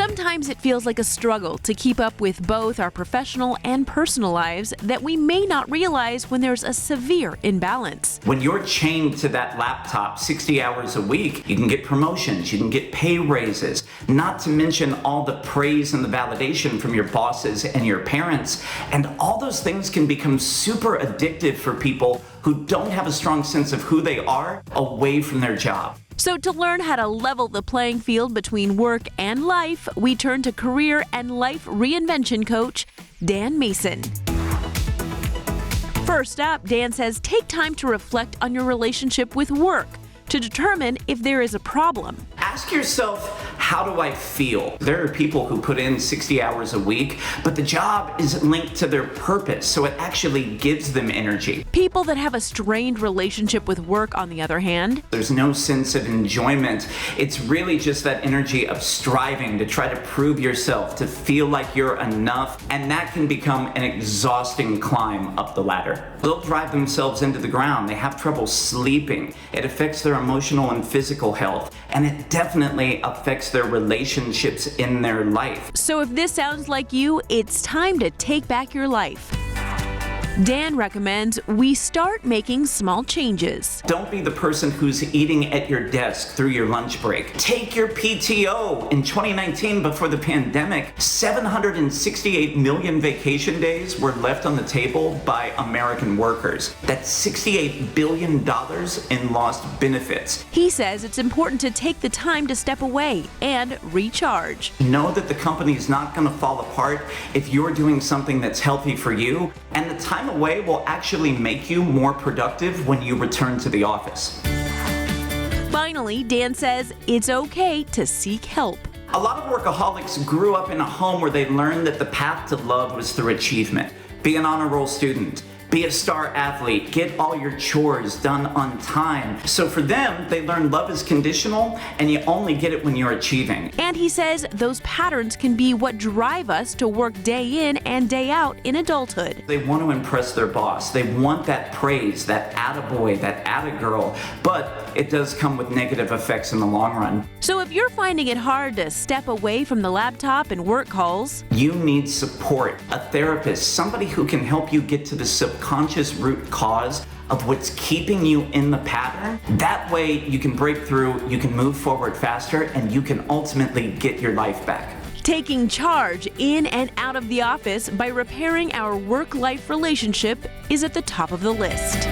Sometimes it feels like a struggle to keep up with both our professional and personal lives that we may not realize when there's a severe imbalance. When you're chained to that laptop 60 hours a week, you can get promotions, you can get pay raises, not to mention all the praise and the validation from your bosses and your parents. And all those things can become super addictive for people who don't have a strong sense of who they are away from their job. So to learn how to level the playing field between work and life, we turn to career and life reinvention coach Dan Mason. First up, Dan says take time to reflect on your relationship with work to determine if there is a problem. Ask yourself, how do I feel? There are people who put in 60 hours a week, but the job isn't linked to their purpose, so it actually gives them energy. People that have a strained relationship with work, on the other hand, there's no sense of enjoyment. It's really just that energy of striving to try to prove yourself, to feel like you're enough, and that can become an exhausting climb up the ladder. They'll drive themselves into the ground. They have trouble sleeping. It affects their emotional and physical health, and it definitely affects their relationships in their life. So if this sounds like you, it's time to take back your life. Dan recommends we start making small changes. Don't be the person who's eating at your desk through your lunch break. Take your PTO. In 2019, before the pandemic, 768 million vacation days were left on the table by American workers. That's $68 billion in lost benefits. He says it's important to take the time to step away and recharge. Know that the company is not going to fall apart if you're doing something that's healthy for you, and the time away will actually make you more productive when you return to the office. Finally, Dan says it's okay to seek help. A lot of workaholics grew up in a home where they learned that the path to love was through achievement. Be an honor roll student. Be a star athlete, get all your chores done on time. So for them, they learn love is conditional and you only get it when you're achieving. And he says those patterns can be what drive us to work day in and day out in adulthood. They want to impress their boss. They want that praise, that attaboy, that attagirl, but it does come with negative effects in the long run. So if you're finding it hard to step away from the laptop and work calls, you need support, a therapist, somebody who can help you get to the subconscious root cause of what's keeping you in the pattern. That way you can break through, you can move forward faster, and you can ultimately get your life back. Taking charge in and out of the office by repairing our work-life relationship is at the top of the list.